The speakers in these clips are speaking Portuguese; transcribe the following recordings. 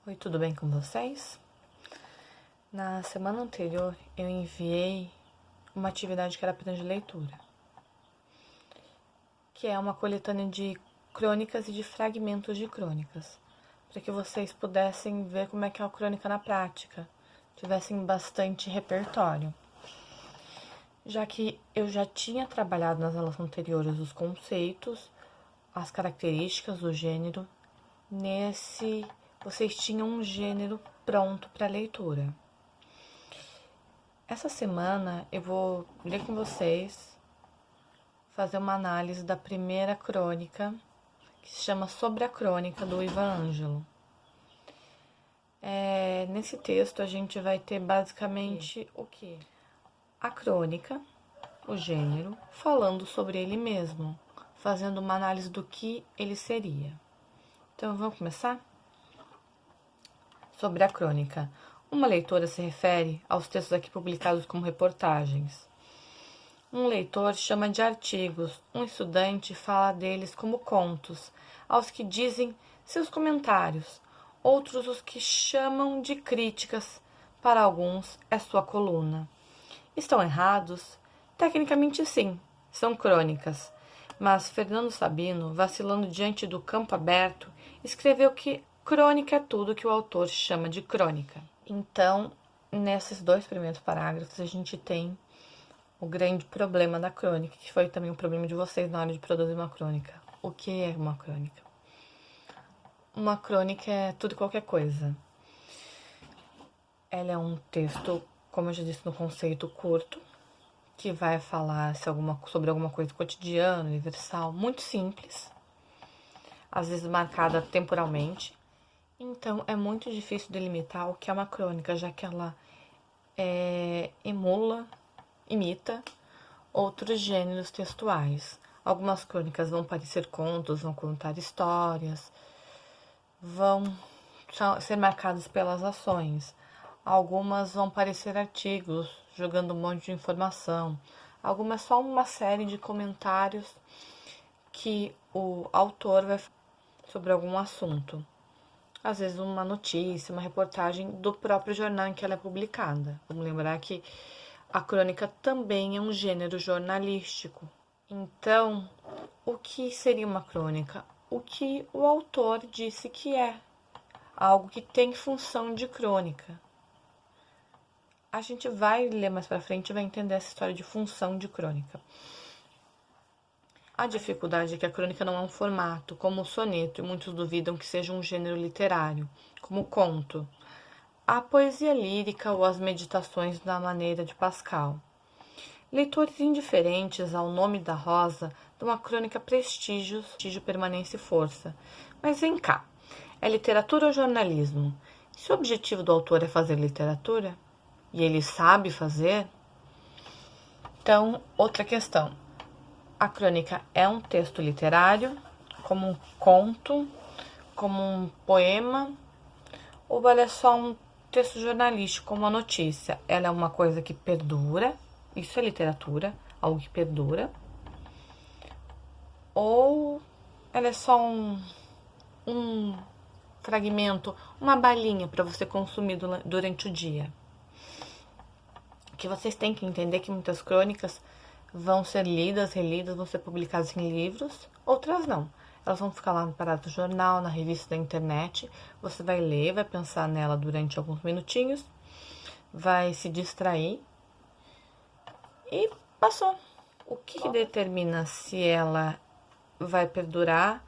Oi, tudo bem com vocês? Na semana anterior, eu enviei uma atividade que era apenas de leitura, que é uma coletânea de crônicas e de fragmentos de crônicas, para que vocês pudessem ver como é que é a crônica na prática, tivessem bastante repertório. Já que eu já tinha trabalhado nas aulas anteriores os conceitos, as características do gênero, vocês tinham um gênero pronto para leitura. Essa semana eu vou ler com vocês, fazer uma análise da primeira crônica, que se chama Sobre a Crônica, do Ivan Ângelo. Nesse texto a gente vai ter basicamente o quê? A crônica, o gênero, falando sobre ele mesmo, fazendo uma análise do que ele seria. Então vamos começar? Sobre a crônica. Uma leitora se refere aos textos aqui publicados como reportagens. Um leitor chama de artigos, um estudante fala deles como contos, aos que dizem seus comentários, outros os que chamam de críticas, para alguns é sua coluna. Estão errados? Tecnicamente sim, são crônicas, mas Fernando Sabino, vacilando diante do campo aberto, escreveu que crônica é tudo que o autor chama de crônica. Então, nesses dois primeiros parágrafos, a gente tem o grande problema da crônica, que foi também o problema de vocês na hora de produzir uma crônica. O que é uma crônica? Uma crônica é tudo e qualquer coisa. Ela é um texto, como eu já disse no conceito, curto, que vai falar sobre alguma coisa cotidiana, universal, muito simples, às vezes marcada temporalmente. Então, é muito difícil delimitar o que é uma crônica, já que ela imita outros gêneros textuais. Algumas crônicas vão parecer contos, vão contar histórias, vão ser marcadas pelas ações. Algumas vão parecer artigos, jogando um monte de informação. Algumas só uma série de comentários que o autor vai falar sobre algum assunto. Às vezes uma notícia, uma reportagem do próprio jornal em que ela é publicada. Vamos lembrar que a crônica também é um gênero jornalístico. Então, o que seria uma crônica? O que o autor disse que é. Algo que tem função de crônica. A gente vai ler mais pra frente e vai entender essa história de função de crônica. A dificuldade é que a crônica não é um formato, como o soneto, e muitos duvidam que seja um gênero literário, como o conto, a poesia lírica ou as meditações da maneira de Pascal. Leitores indiferentes ao nome da rosa dão à crônica prestígio, permanência e força. Mas vem cá, é literatura ou jornalismo? Se o objetivo do autor é fazer literatura, e ele sabe fazer, então, outra questão. A crônica é um texto literário, como um conto, como um poema, ou ela é só um texto jornalístico, como uma notícia? Ela é uma coisa que perdura, isso é literatura, algo que perdura, ou ela é só um fragmento, uma balinha para você consumir durante o dia? Que vocês têm que entender que muitas crônicas vão ser lidas, relidas, vão ser publicadas em livros, outras não. Elas vão ficar lá paradas no jornal, na revista da internet. Você vai ler, vai pensar nela durante alguns minutinhos, vai se distrair e passou. O que determina se ela vai perdurar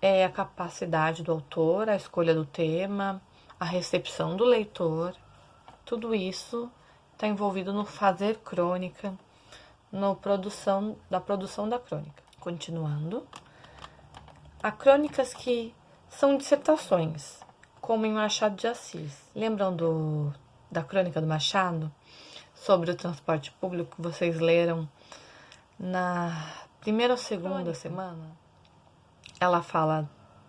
é a capacidade do autor, a escolha do tema, a recepção do leitor. Tudo isso está envolvido no fazer crônica, na produção da crônica. Continuando, há crônicas que são dissertações, como em Machado de Assis. Lembram da crônica do Machado sobre o transporte público que vocês leram na primeira ou segunda semana? Ela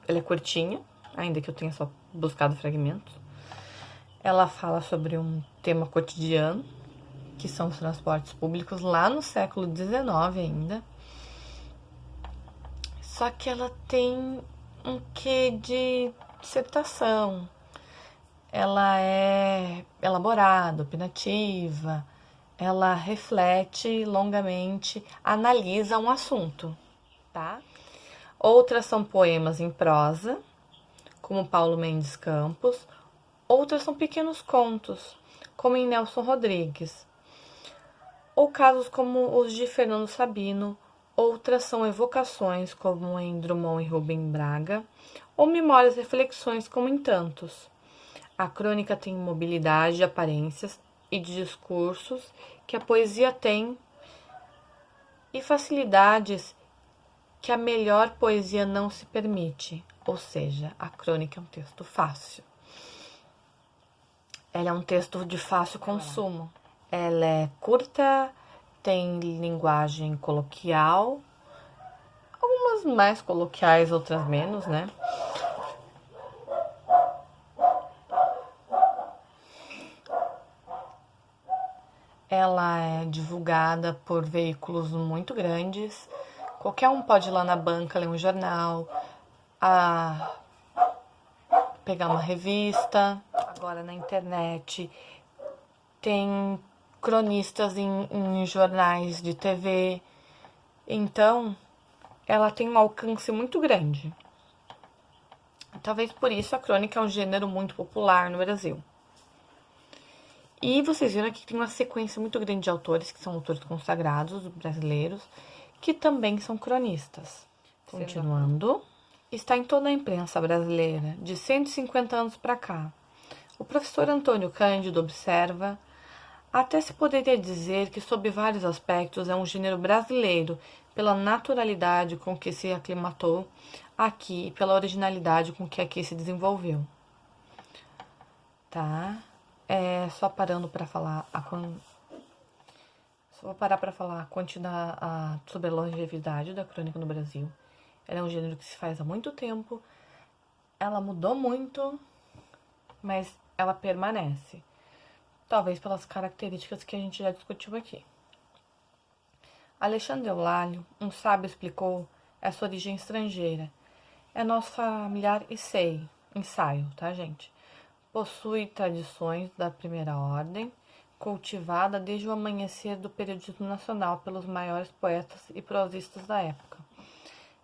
é curtinha, ainda que eu tenha só buscado fragmentos. Ela fala sobre um tema cotidiano, que são os transportes públicos, lá no século XIX ainda. Só que ela tem um quê de dissertação. ela é elaborada, opinativa, ela reflete longamente, analisa um assunto, tá? Outras são poemas em prosa, como Paulo Mendes Campos. Outras são pequenos contos, como em Nelson Rodrigues. Ou casos como os de Fernando Sabino. Outras são evocações, como em Drummond e Rubem Braga. Ou memórias e reflexões, como em tantos. A crônica tem mobilidade de aparências e de discursos que a poesia tem e facilidades que a melhor poesia não se permite, ou seja, a crônica é um texto fácil. Ela é um texto de fácil consumo. Ela é curta, tem linguagem coloquial, algumas mais coloquiais, outras menos, né? Ela é divulgada por veículos muito grandes. Qualquer um pode ir lá na banca ler um jornal, pegar uma revista. Agora na internet tem cronistas em jornais de TV. Então, ela tem um alcance muito grande. Talvez por isso a crônica é um gênero muito popular no Brasil. E vocês viram aqui que tem uma sequência muito grande de autores, que são autores consagrados brasileiros, que também são cronistas. Continuando, está em toda a imprensa brasileira, de 150 anos para cá. O professor Antônio Cândido observa: até se poderia dizer que, sob vários aspectos, é um gênero brasileiro, pela naturalidade com que se aclimatou aqui e pela originalidade com que aqui se desenvolveu. Tá? Só parando para falar só vou parar para falar sobre a longevidade da crônica no Brasil. Ela é um gênero que se faz há muito tempo. Ela mudou muito, mas ela permanece. Talvez pelas características que a gente já discutiu aqui. Alexandre Eulálio, um sábio, explicou essa origem estrangeira. É nosso familiar ensaio, tá, gente? Possui tradições da primeira ordem, cultivada desde o amanhecer do periodismo nacional pelos maiores poetas e prosistas da época.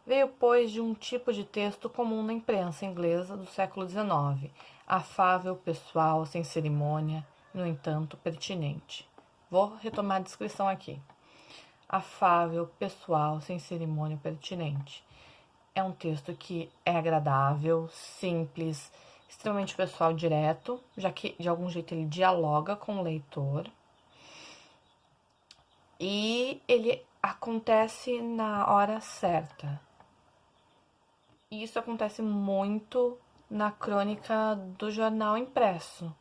Veio, pois, de um tipo de texto comum na imprensa inglesa do século XIX, afável, pessoal, sem cerimônia, no entanto, pertinente. Vou retomar a descrição aqui. Afável, pessoal, sem cerimônia, pertinente. É um texto que é agradável, simples, extremamente pessoal, direto, já que de algum jeito ele dialoga com o leitor. E ele acontece na hora certa. E isso acontece muito na crônica do jornal impresso,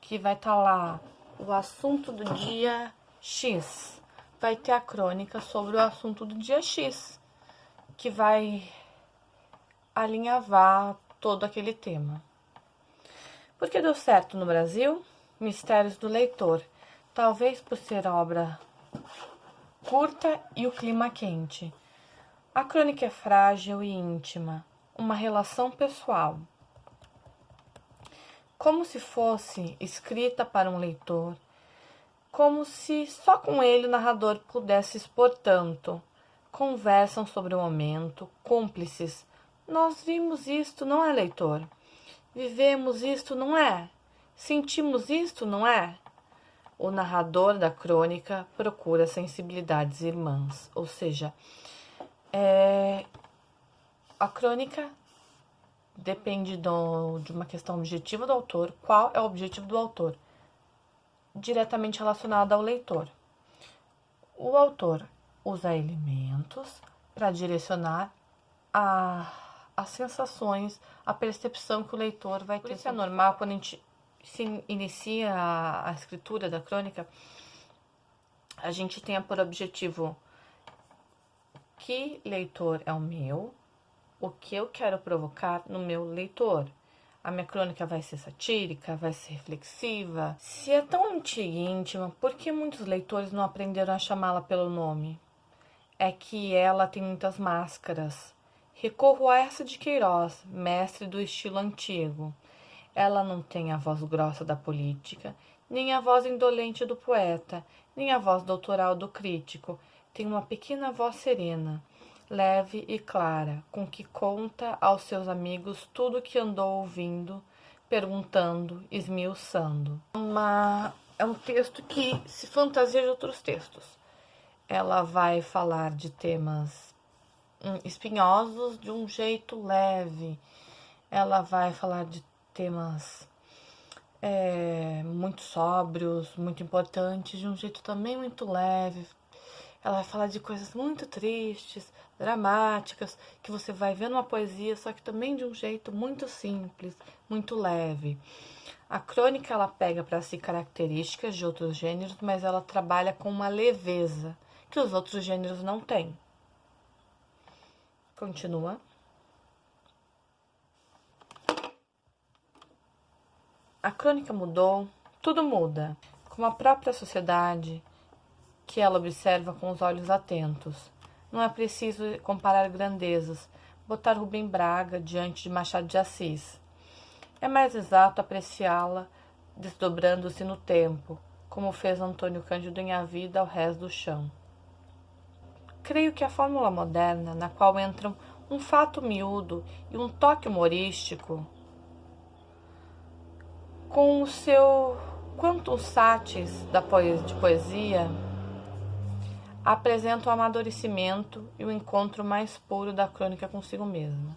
que vai estar lá o assunto do dia X. Vai ter a crônica sobre o assunto do dia X, que vai alinhavar todo aquele tema. Por que deu certo no Brasil? Mistérios do Leitor. Talvez por ser obra curta e o clima quente. A crônica é frágil e íntima, uma relação pessoal. Como se fosse escrita para um leitor, como se só com ele o narrador pudesse expor tanto. Conversam sobre o momento, cúmplices. Nós vimos isto, não é, leitor? Vivemos isto, não é? Sentimos isto, não é? O narrador da crônica procura sensibilidades irmãs, ou seja, a crônica depende de uma questão objetiva do autor. Qual é o objetivo do autor? Diretamente relacionado ao leitor. O autor usa elementos para direcionar as sensações, a percepção que o leitor vai ter. Por isso é normal, quando a gente se inicia a escritura da crônica, a gente tenha por objetivo: que leitor é o meu, o que eu quero provocar no meu leitor. A minha crônica vai ser satírica, vai ser reflexiva. Se é tão antiga e íntima, por que muitos leitores não aprenderam a chamá-la pelo nome? É que ela tem muitas máscaras. Recorro a essa de Queiroz, mestre do estilo antigo. Ela não tem a voz grossa da política, nem a voz indolente do poeta, nem a voz doutoral do crítico. Tem uma pequena voz serena, leve e clara, com que conta aos seus amigos tudo o que andou ouvindo, perguntando, esmiuçando. É um texto que se fantasia de outros textos. Ela vai falar de temas espinhosos de um jeito leve. Ela vai falar de temas muito sóbrios, muito importantes, de um jeito também muito leve. Ela vai falar de coisas muito tristes, dramáticas, que você vai ver numa poesia, só que também de um jeito muito simples, muito leve. A crônica, ela pega para si características de outros gêneros, mas ela trabalha com uma leveza que os outros gêneros não têm. Continua. A crônica mudou, tudo muda, como a própria sociedade que ela observa com os olhos atentos. Não é preciso comparar grandezas, botar Rubem Braga diante de Machado de Assis. É mais exato apreciá-la desdobrando-se no tempo, como fez Antônio Cândido em A Vida ao Rés do Chão. Creio que a fórmula moderna, na qual entram um fato miúdo e um toque humorístico, com o seu quantum satis de poesia, apresenta o amadurecimento e o encontro mais puro da crônica consigo mesma.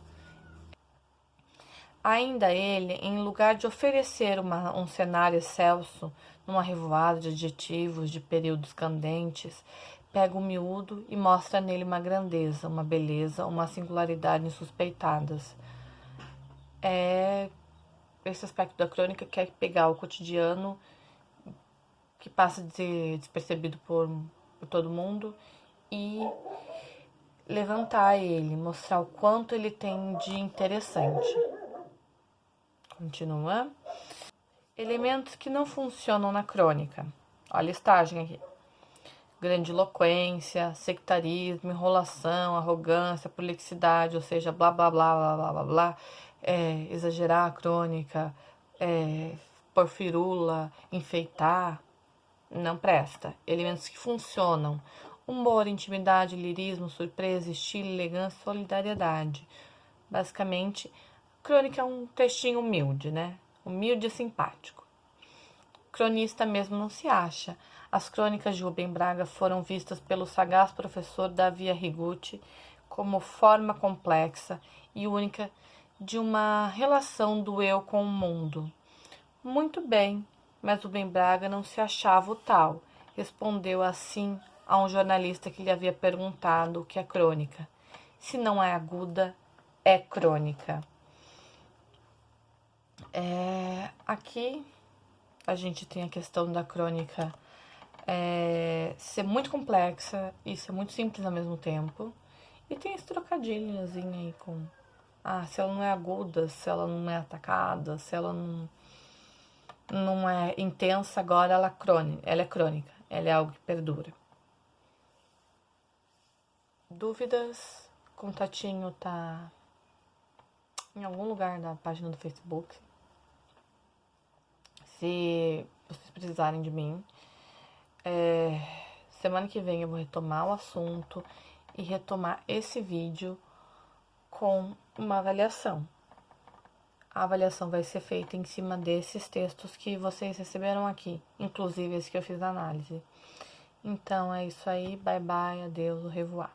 Ainda ele, em lugar de oferecer um cenário excelso, numa revoada de adjetivos de períodos candentes, pega o miúdo e mostra nele uma grandeza, uma beleza, uma singularidade insuspeitadas. Esse aspecto da crônica que é pegar o cotidiano, que passa despercebido por todo mundo, e levantar ele, mostrar o quanto ele tem de interessante. Continua. Elementos que não funcionam na crônica. Olha a listagem aqui. Grandiloquência, sectarismo, enrolação, arrogância, prolixidade, ou seja, blá, blá, blá, blá, blá, blá, blá. Exagerar a crônica, por firula, enfeitar, não presta. Elementos que funcionam. Humor, intimidade, lirismo, surpresa, estilo, elegância, solidariedade. Basicamente, crônica é um textinho humilde, né? Humilde e simpático. Cronista mesmo não se acha. As crônicas de Rubem Braga foram vistas pelo sagaz professor Davi Arrigucci como forma complexa e única de uma relação do eu com o mundo. Muito bem, mas Rubem Braga não se achava o tal. Respondeu assim a um jornalista que lhe havia perguntado o que é crônica. Se não é aguda, é crônica. Aqui a gente tem a questão da crônica ser muito complexa e ser muito simples ao mesmo tempo. E tem esse trocadilhozinho aí com... se ela não é aguda, se ela não é atacada, se ela não é intensa, agora ela é crônica. Ela é algo que perdura. Dúvidas? Contatinho tá em algum lugar da página do Facebook. Se vocês precisarem de mim, semana que vem eu vou retomar o assunto e retomar esse vídeo com uma avaliação. A avaliação vai ser feita em cima desses textos que vocês receberam aqui, inclusive esse que eu fiz a análise. Então é isso aí, bye bye, adeus, au revoir.